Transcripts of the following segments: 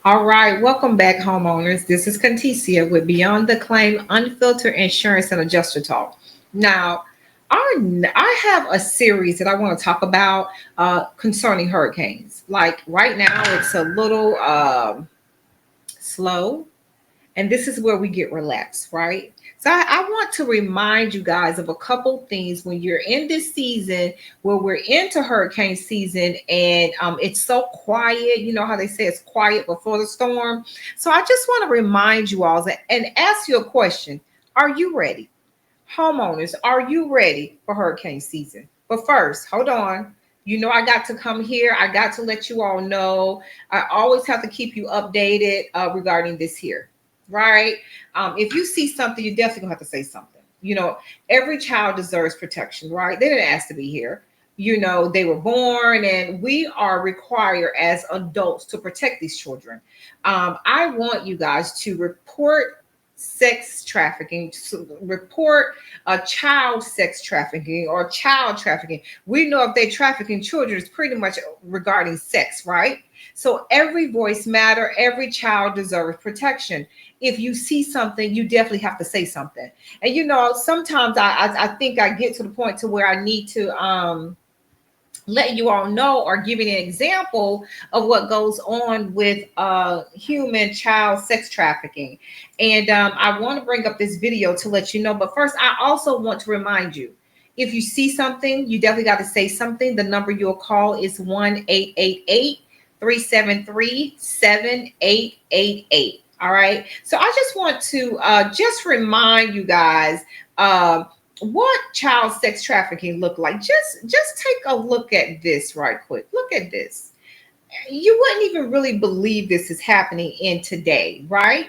All right, welcome back, homeowners. This is Conticia with Beyond the Claim Unfiltered Insurance and Adjuster Talk. Now, I have a series that I want to talk about concerning hurricanes. Like right now, it's a little slow, and this is where we get relaxed, right? So I want to remind you guys of a couple things when you're in this season where we're into hurricane season and it's so quiet. You know how they say it's quiet before the storm. So I just want to remind you all and ask you a question. Are you ready? Homeowners, are you ready for hurricane season? But first, hold on. You know, I got to come here. I got to let you all know. I always have to keep you updated regarding this here, right? If you see something, you definitely gonna have to say something. You know, every child deserves protection, right? They didn't ask to be here. You know, they were born, and we are required as adults to protect these children. I want you guys to report sex trafficking, to report child sex trafficking or child trafficking. We know if they trafficking children, it's pretty much regarding sex, right? So every voice matter, every child deserves protection. If you see something, you definitely have to say something. And you know, sometimes I think I get to the point to where I need to let you all know or give you an example of what goes on with human child sex trafficking. And I want to bring up this video to let you know. But first, I also want to remind you, if you see something, you definitely got to say something. The number you'll call is 1-888-373-7888. All right. So I just want to just remind you guys what child sex trafficking look like. Just take a look at this right quick. Look at this. You wouldn't even really believe this is happening in today, right?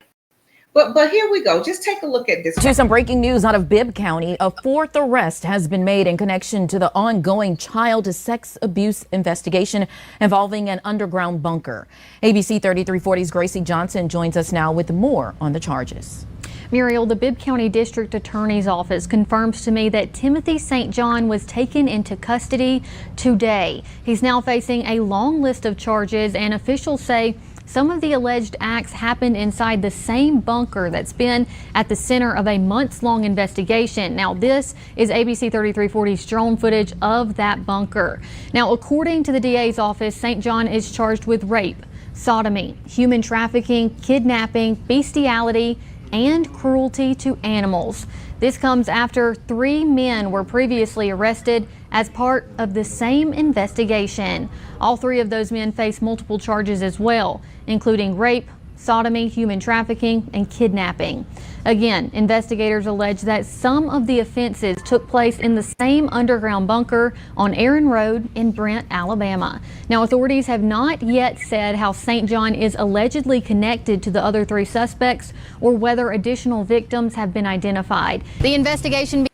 But here we go. Just take a look at this. To some breaking news out of Bibb County, a fourth arrest has been made in connection to the ongoing child sex abuse investigation involving an underground bunker. ABC 3340's Gracie Johnson joins us now with more on the charges. Muriel, the Bibb County District Attorney's Office confirms to me that Timothy St. John was taken into custody today. He's now facing a long list of charges, and officials say some of the alleged acts happened inside the same bunker that's been at the center of a months-long investigation. Now, this is ABC 3340's drone footage of that bunker. Now, according to the DA's office, St. John is charged with rape, sodomy, human trafficking, kidnapping, bestiality, and cruelty to animals. This comes after 3 men were previously arrested as part of the same investigation. All 3 of those men face multiple charges as well, including rape, sodomy, human trafficking, and kidnapping. Again, investigators allege that some of the offenses took place in the same underground bunker on Aaron Road in Brent, Alabama. Now, authorities have not yet said how St. John is allegedly connected to the other 3 suspects or whether additional victims have been identified. The investigation.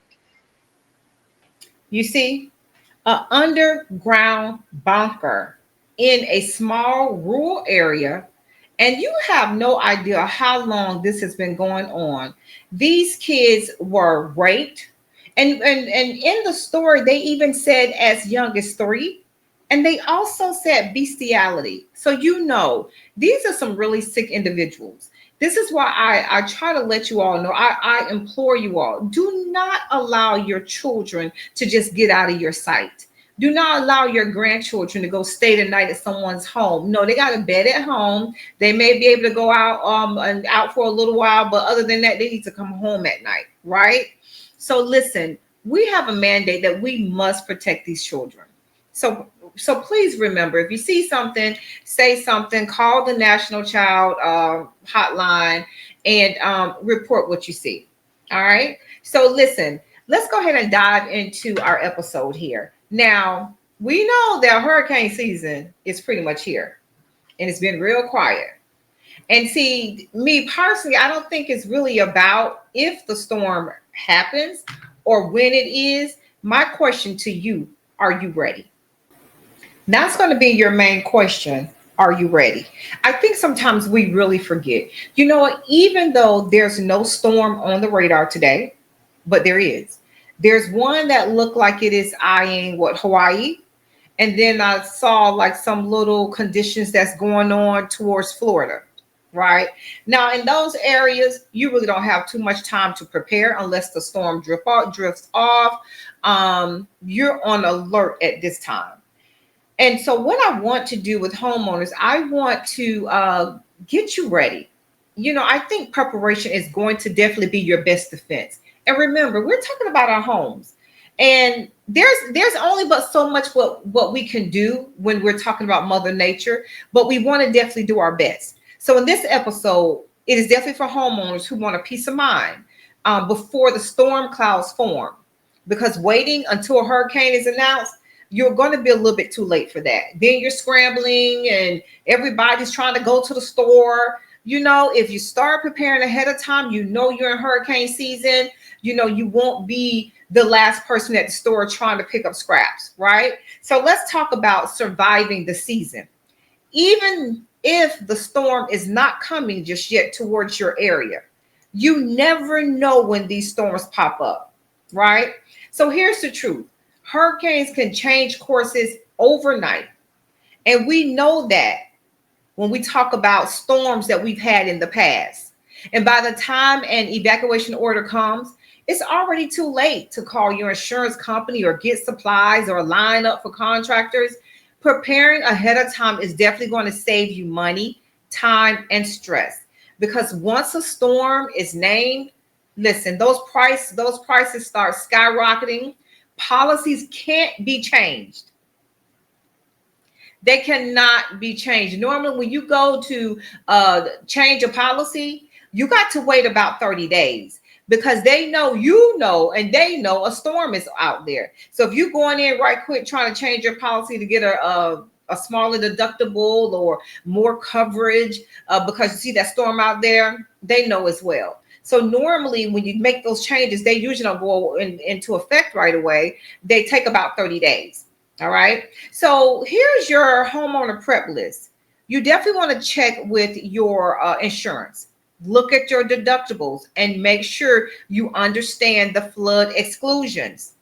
You see, an underground bunker in a small rural area, and you have no idea how long this has been going on. These kids were raped, and in the story, they even said as young as 3. And they also said bestiality. So, you know, these are some really sick individuals. This is why I try to let you all know. I implore you all, do not allow your children to just get out of your sight. Do not allow your grandchildren to go stay the night at someone's home. No, they got a bed at home. They may be able to go out and out for a little while, but other than that, they need to come home at night, right? So listen, we have a mandate that we must protect these children. So please remember, if you see something, say something, call the National Child Hotline and report what you see. All right. So listen, let's go ahead and dive into our episode here. Now, we know that hurricane season is pretty much here, and it's been real quiet. And see, me personally, I don't think it's really about if the storm happens or when it is. My question to you, are you ready? That's going to be your main question. Are you ready? I think sometimes we really forget. You know what? Even though there's no storm on the radar today, but there is. There's one that looked like it is eyeing Hawaii. And then I saw like some little conditions that's going on towards Florida. right? Now, in those areas, you really don't have too much time to prepare unless the storm drifts off. You're on alert at this time. And so, what I want to do with homeowners, I want to get you ready. I think preparation is going to definitely be your best defense. And remember, we're talking about our homes, and there's only but so much what we can do when we're talking about Mother Nature, but we want to definitely do our best. So, in this episode, it is definitely for homeowners who want a peace of mind before the storm clouds form, because waiting until a hurricane is announced, you're going to be a little bit too late for that. Then you're scrambling and everybody's trying to go to the store. If you start preparing ahead of time, you're in hurricane season, you won't be the last person at the store trying to pick up scraps, right? So let's talk about surviving the season. Even if the storm is not coming just yet towards your area, you never know when these storms pop up, right? So here's the truth. Hurricanes can change courses overnight. And we know that when we talk about storms that we've had in the past. And by the time an evacuation order comes, it's already too late to call your insurance company or get supplies or line up for contractors. Preparing ahead of time is definitely going to save you money, time, and stress. Because once a storm is named, listen, those prices start skyrocketing. Policies can't be changed. They cannot be changed. Normally, when you go to change a policy, you got to wait about 30 days because they know, and they know a storm is out there. So if you're going in right quick trying to change your policy to get a smaller deductible or more coverage because you see that storm out there, they know as well. So normally when you make those changes, they usually don't go into effect right away. They take about 30 days. All right. So here's your homeowner prep list. You definitely want to check with your insurance. Look at your deductibles and make sure you understand the flood exclusions.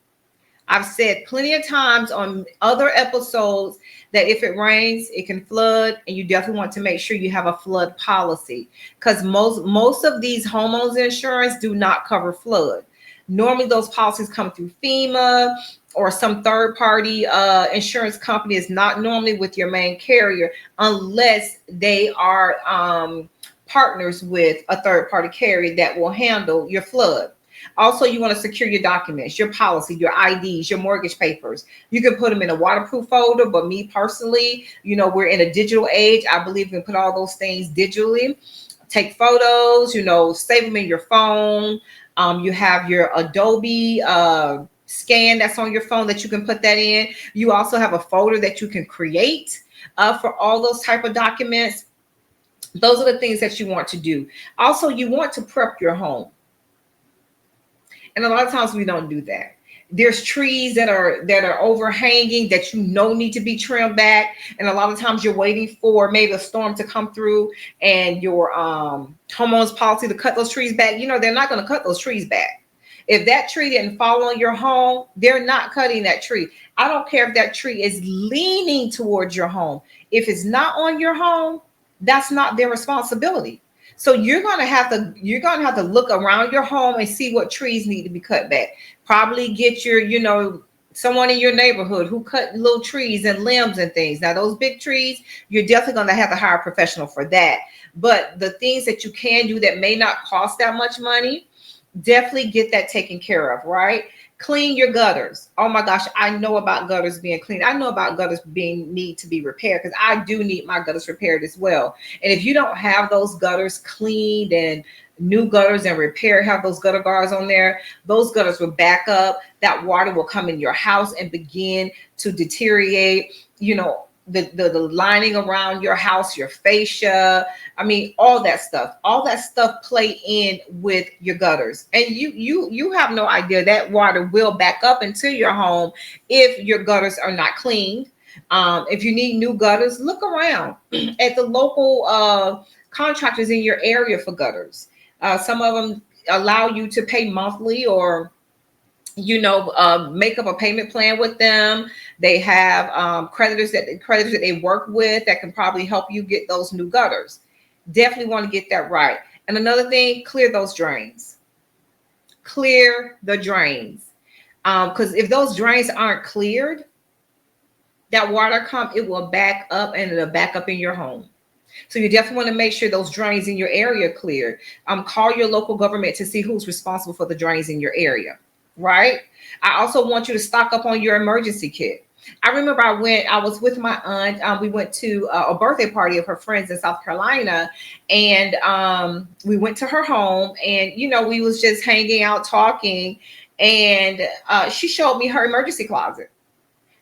I've said plenty of times on other episodes that if it rains, it can flood, and you definitely want to make sure you have a flood policy because most of these homeowners insurance do not cover flood. Normally, those policies come through FEMA or some third party insurance company. Is not normally with your main carrier unless they are partners with a third party carrier that will handle your flood. Also, you want to secure your documents, your policy, your IDs, your mortgage papers. You can put them in a waterproof folder, but me personally, we're in a digital age. I believe you can put all those things digitally. Take photos, save them in your phone. You have your Adobe scan that's on your phone that you can put that in. You also have a folder that you can create for all those type of documents. Those are the things that you want to do. Also, you want to prep your home. And a lot of times we don't do that. There's trees that are overhanging that need to be trimmed back. And a lot of times you're waiting for maybe a storm to come through and your homeowner's policy to cut those trees back. They're not going to cut those trees back. If that tree didn't fall on your home, they're not cutting that tree. I don't care if that tree is leaning towards your home. If it's not on your home, that's not their responsibility. So you're gonna have to look around your home and see what trees need to be cut back. Probably get your, someone in your neighborhood who cut little trees and limbs and things. Now those big trees, you're definitely gonna have to hire a professional for that. But the things that you can do that may not cost that much money, definitely get that taken care of, right? Clean your gutters. Oh my gosh, I know about gutters being cleaned. I know about gutters need to be repaired because I do need my gutters repaired as well. And if you don't have those gutters cleaned and new gutters and repair, have those gutter guards on there, those gutters will back up. That water will come in your house and begin to deteriorate, the lining around your house, your fascia. I mean, all that stuff play in with your gutters. And you have no idea that water will back up into your home if your gutters are not cleaned. If you need new gutters, look around at the local contractors in your area for gutters. Some of them allow you to pay monthly or make up a payment plan with them. They have creditors that they work with that can probably help you get those new gutters. Definitely want to get that right. And another thing, clear those drains. Clear the drains. Because if those drains aren't cleared, that water it will back up and it'll back up in your home. So you definitely want to make sure those drains in your area are cleared. Call your local government to see who's responsible for the drains in your area, right? I also want you to stock up on your emergency kit. I remember I was with my aunt. We went to a birthday party of her friends in South Carolina, and we went to her home, and we was just hanging out, talking, and she showed me her emergency closet.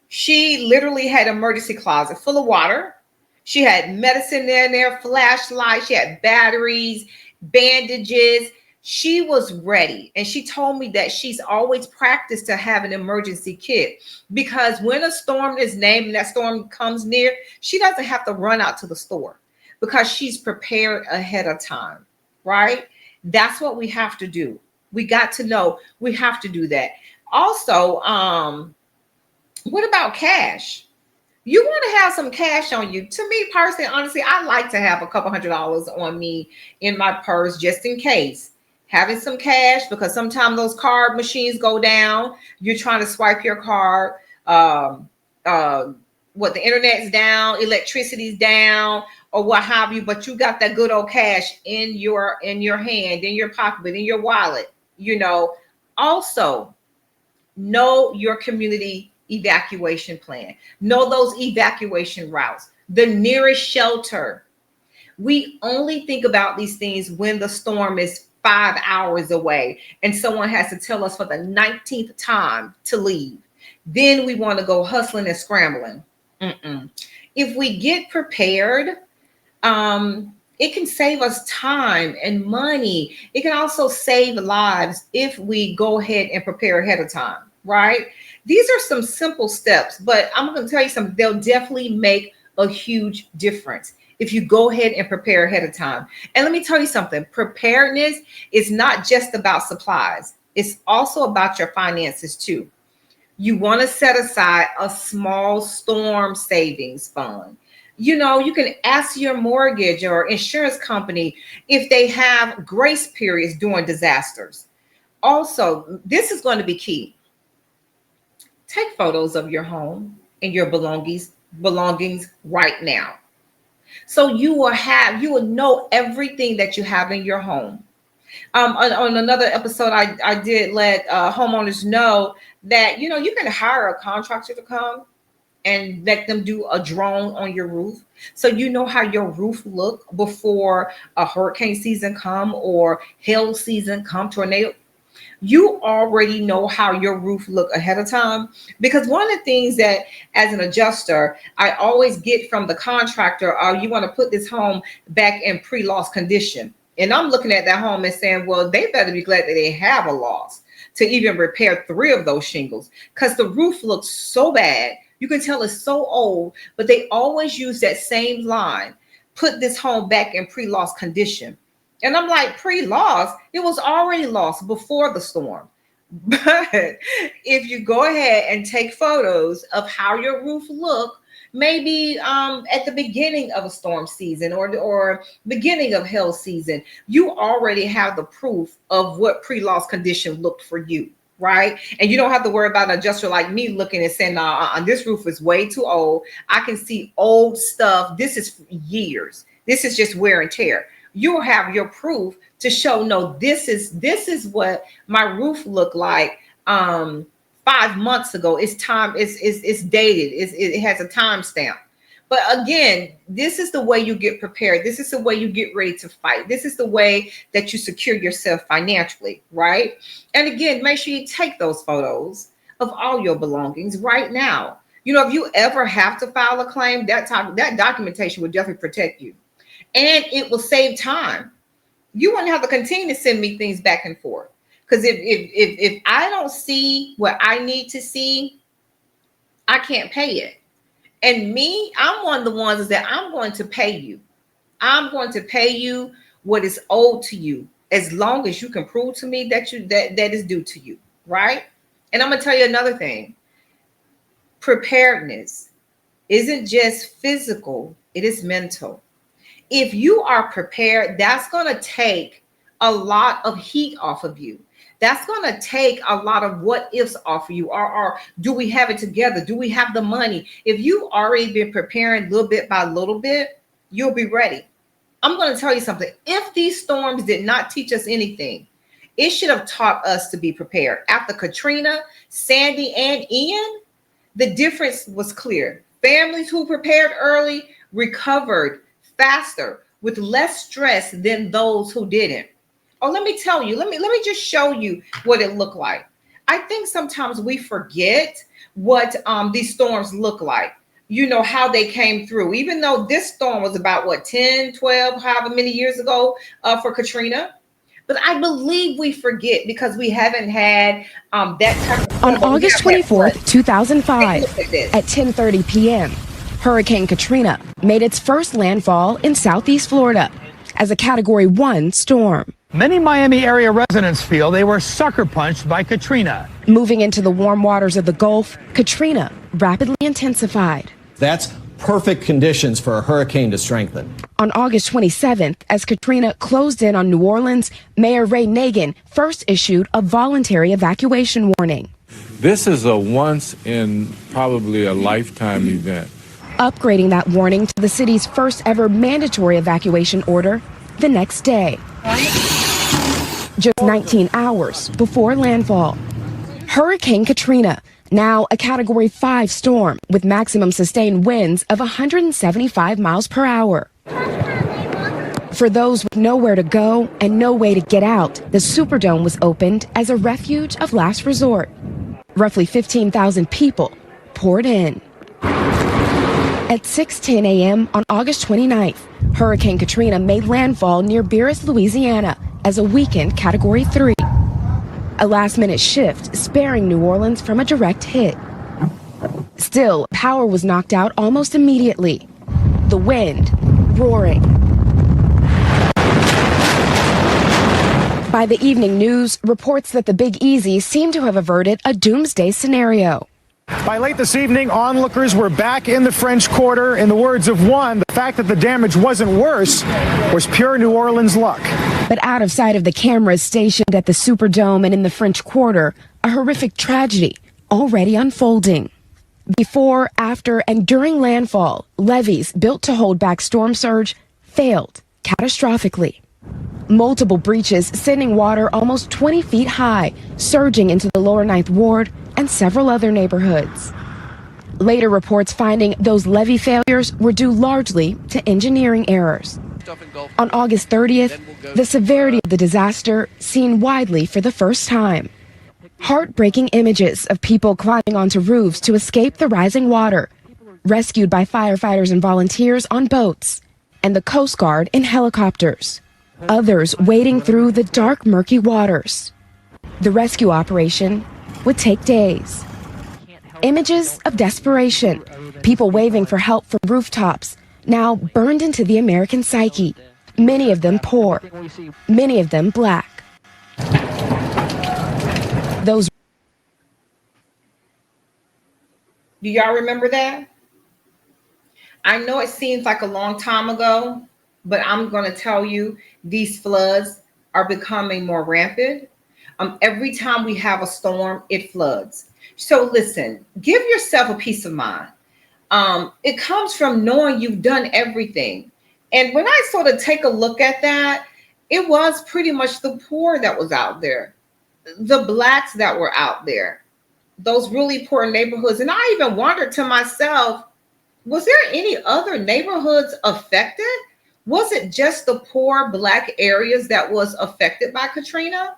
She literally had an emergency closet full of water. She had medicine in there, flashlights, she had batteries, bandages. She was ready. And she told me that she's always practiced to have an emergency kit, because when a storm is named and that storm comes near, she doesn't have to run out to the store because she's prepared ahead of time, right? That's what we have to do. We got to know we have to do that. Also, what about cash? You want to have some cash on you. To me personally, honestly, I like to have a couple $100s on me in my purse just in case. Having some cash, because sometimes those card machines go down. You're trying to swipe your card. The internet's down, electricity's down, or what have you. But you got that good old cash in your hand, in your pocket, in your wallet. Also, know your community evacuation plan. Know those evacuation routes, the nearest shelter. We only think about these things when the storm is 5 hours away and someone has to tell us for the 19th time to leave. Then we want to go hustling and scrambling. If we get prepared, it can save us time and money. It can also save lives if we go ahead and prepare ahead of time, right? These are some simple steps, but I'm going to tell you something. They'll definitely make a huge difference if you go ahead and prepare ahead of time. And let me tell you something. Preparedness is not just about supplies. It's also about your finances too. You want to set aside a small storm savings fund. You can ask your mortgage or insurance company if they have grace periods during disasters. Also, this is going to be key. Take photos of your home and your belongings right now. So you will know everything that you have in your home. On another episode, I did let homeowners know that you can hire a contractor to come and let them do a drone on your roof, so you know how your roof look before a hurricane season come or hail season come, tornado. You already know how your roof look ahead of time, because one of the things that as an adjuster I always get from the contractor, you want to put this home back in pre-loss condition. And I'm looking at that home and saying, well, they better be glad that they have a loss to even repair 3 of those shingles, because the roof looks so bad. You can tell it's so old, but they always use that same line: put this home back in pre-loss condition. And I'm like, pre-loss? It was already lost before the storm. But if you go ahead and take photos of how your roof looked, maybe at the beginning of a storm season or beginning of hail season, you already have the proof of what pre-loss condition looked for you, right? And you don't have to worry about an adjuster like me looking and saying, this roof is way too old. I can see old stuff. This is years. This is just wear and tear. You'll have your proof to show, no, this is what my roof looked like 5 months ago. It's dated. It has a timestamp. But again, this is the way you get prepared. This is the way you get ready to fight. This is the way that you secure yourself financially, right? And again, make sure you take those photos of all your belongings right now. If you ever have to file a claim, that documentation will definitely protect you. And it will save time. You wouldn't have to continue to send me things back and forth. Because if I don't see what I need to see, I can't pay it. And me, I'm one of the ones that I'm going to pay you. I'm going to pay you what is owed to you, as long as you can prove to me that that is due to you, right? And I'm going to tell you another thing. Preparedness isn't just physical, it is mental. if you are prepared, that's going to take a lot of heat off of you. That's going to take a lot of what ifs off of you. Or do we have it together? Do we have the money? If you've already been preparing little bit by little bit, you'll be ready. I'm going to tell you something. If these storms did not teach us anything, it should have taught us to be prepared. After Katrina, Sandy, and Ian, the difference was clear. Families who prepared early recovered faster with less stress than those who didn't. Oh, let me tell you, let me just show you what it looked like. I think sometimes we forget what these storms look like. You know, how they came through, even though this storm was about what, 10, 12, however many years ago for Katrina. But I believe we forget because we haven't had that type of. On August 24th, 2005, at 10:30 p.m., Hurricane Katrina made its first landfall in southeast Florida as a Category 1 storm. Many Miami area residents feel they were sucker punched by Katrina. Moving into the warm waters of the Gulf, Katrina rapidly intensified. That's perfect conditions for a hurricane to strengthen. On August 27th, as Katrina closed in on New Orleans, Mayor Ray Nagin first issued a voluntary evacuation warning. This is a once in probably a lifetime event. Upgrading that warning to the city's first ever mandatory evacuation order the next day. Just 19 hours before landfall. Hurricane Katrina, now a Category 5 storm with maximum sustained winds of 175 miles per hour. For those with nowhere to go and no way to get out, the Superdome was opened as a refuge of last resort. Roughly 15,000 people poured in. At 6:10 a.m. on August 29th, Hurricane Katrina made landfall near Bearis, Louisiana as a weakened Category 3. A last-minute shift sparing New Orleans from a direct hit. Still, power was knocked out almost immediately. The wind roaring. By the evening news, reports that the Big Easy seemed to have averted a doomsday scenario. By late this evening, onlookers were back in the French Quarter. In the words of one, the fact that the damage wasn't worse was pure New Orleans luck. But out of sight of the cameras stationed at the Superdome and in the French Quarter, a horrific tragedy already unfolding. Before, after, and during landfall, levees built to hold back storm surge failed catastrophically. Multiple breaches sending water almost 20 feet high, surging into the lower Ninth Ward and several other neighborhoods. Later reports finding those levee failures were due largely to engineering errors. On August 30th, the severity of the disaster seen widely for the first time. Heartbreaking images of people climbing onto roofs to escape the rising water, rescued by firefighters and volunteers on boats, and the Coast Guard in helicopters. Others wading through the dark, murky waters. The rescue operation would take days. Images of desperation, people waving for help from rooftops, now burned into the American psyche. Many of them poor, many of them black. Those. Do y'all remember that? I know it seems like a long time ago, but I'm going to tell you, these floods are becoming more rampant. Every time we have a storm, it floods. So listen, give yourself a peace of mind. It comes from knowing you've done everything. And when I sort of take a look at that, it was pretty much the poor that was out there, the blacks that were out there, those really poor neighborhoods. And I even wondered to myself, was there any other neighborhoods affected? Was it just the poor black areas that was affected by Katrina?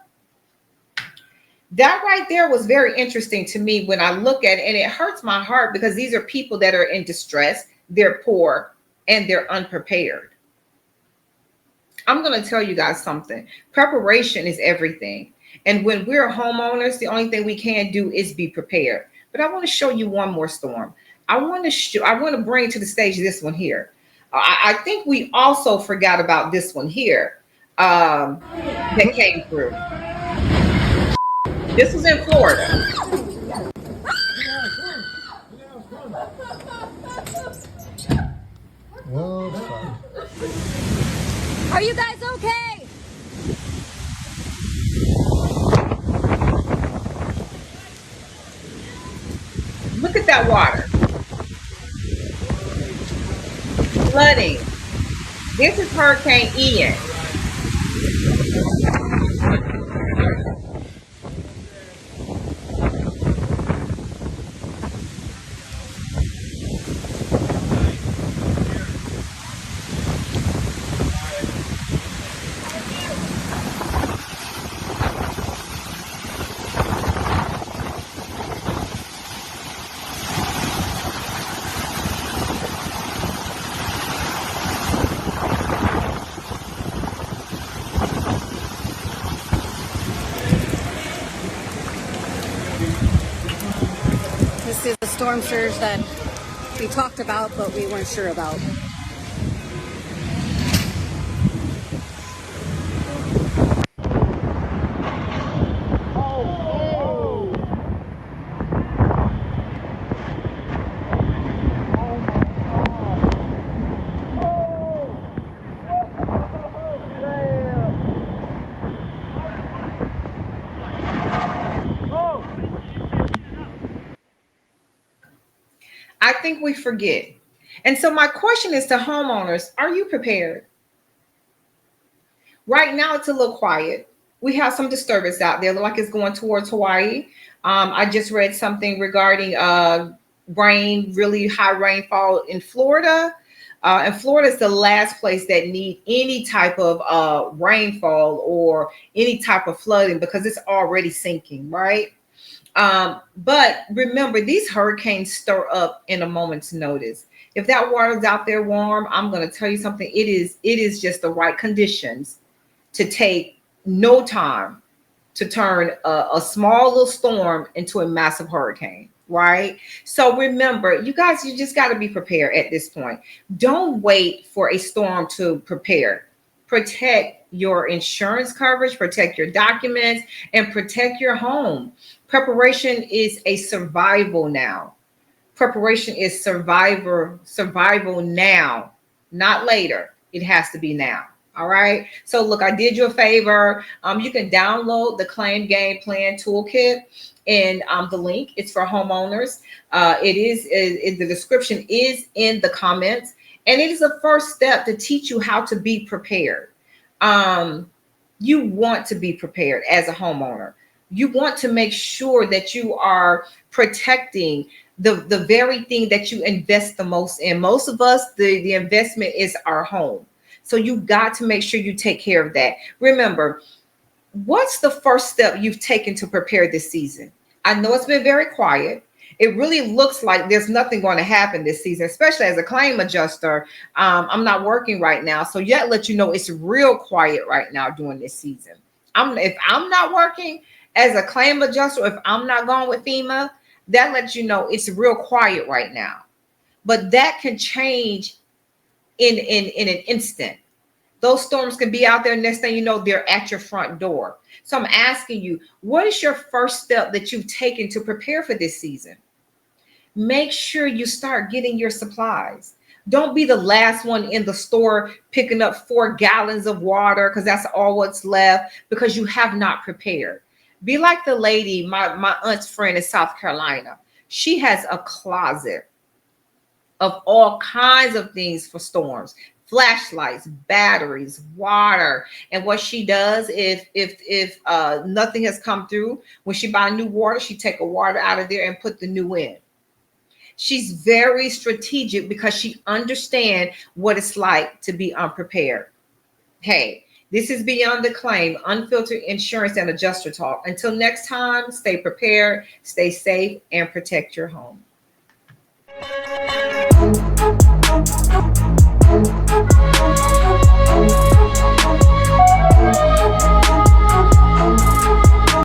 That right there was very interesting to me when I look at it, and it hurts my heart because these are people that are in distress, they're poor, and they're unprepared. I'm going to tell you guys something. Preparation is everything. And when we're homeowners, the only thing we can do is be prepared. But I want to show you one more storm. I want to bring to the stage this one here. I think we also forgot about this one here that came through. This was in Florida. Well, Are you guys okay? Look at that water. Flooding. This is Hurricane Ian. This is the storm surge that we talked about, but we weren't sure about. I think we forget. And so my question is to homeowners, are you prepared? Right now it's a little quiet. We have some disturbance out there, like it's going towards Hawaii. I just read something regarding rain, really high rainfall in Florida. And Florida is the last place that need any type of rainfall or any type of flooding because it's already sinking, right? But remember, these hurricanes stir up in a moment's notice. If that water's out there warm, I'm going to tell you something. It is just the right conditions to take no time to turn a small little storm into a massive hurricane, right? So remember, you guys, you just got to be prepared at this point. Don't wait for a storm to prepare. Protect your insurance coverage, protect your documents, and protect your home. Preparation is a survival now. Preparation is survival now, not later. It has to be now. All right. So look, I did you a favor. You can download the Claim Game Plan Toolkit, and the link is for homeowners. The description is in the comments, and it is a first step to teach you how to be prepared. You want to be prepared as a homeowner. You want to make sure that you are protecting the very thing that you invest the most in. Most of us, the investment is our home. So you got to make sure you take care of that. Remember, what's the first step you've taken to prepare this season? I know it's been very quiet. It really looks like there's nothing going to happen this season, especially as a claim adjuster. I'm not working right now. So yet let you know it's real quiet right now during this season. If I'm not working as a claim adjuster, if I'm not going with FEMA, that lets you know it's real quiet right now. But that can change in an instant. Those storms can be out there. Next thing you know, they're at your front door. So I'm asking you, what is your first step that you've taken to prepare for this season? Make sure you start getting your supplies. Don't be the last one in the store picking up 4 gallons of water because that's all what's left because you have not prepared. Be like the lady, my aunt's friend in South Carolina. She has a closet of all kinds of things for storms: flashlights, batteries, water. And what she does is if nothing has come through, when she buy new water, she take a water out of there and put the new in. She's very strategic because she understands what it's like to be unprepared. Hey, this is Beyond the Claim, Unfiltered Insurance and Adjuster Talk. Until next time, stay prepared, stay safe, and protect your home. Thank you.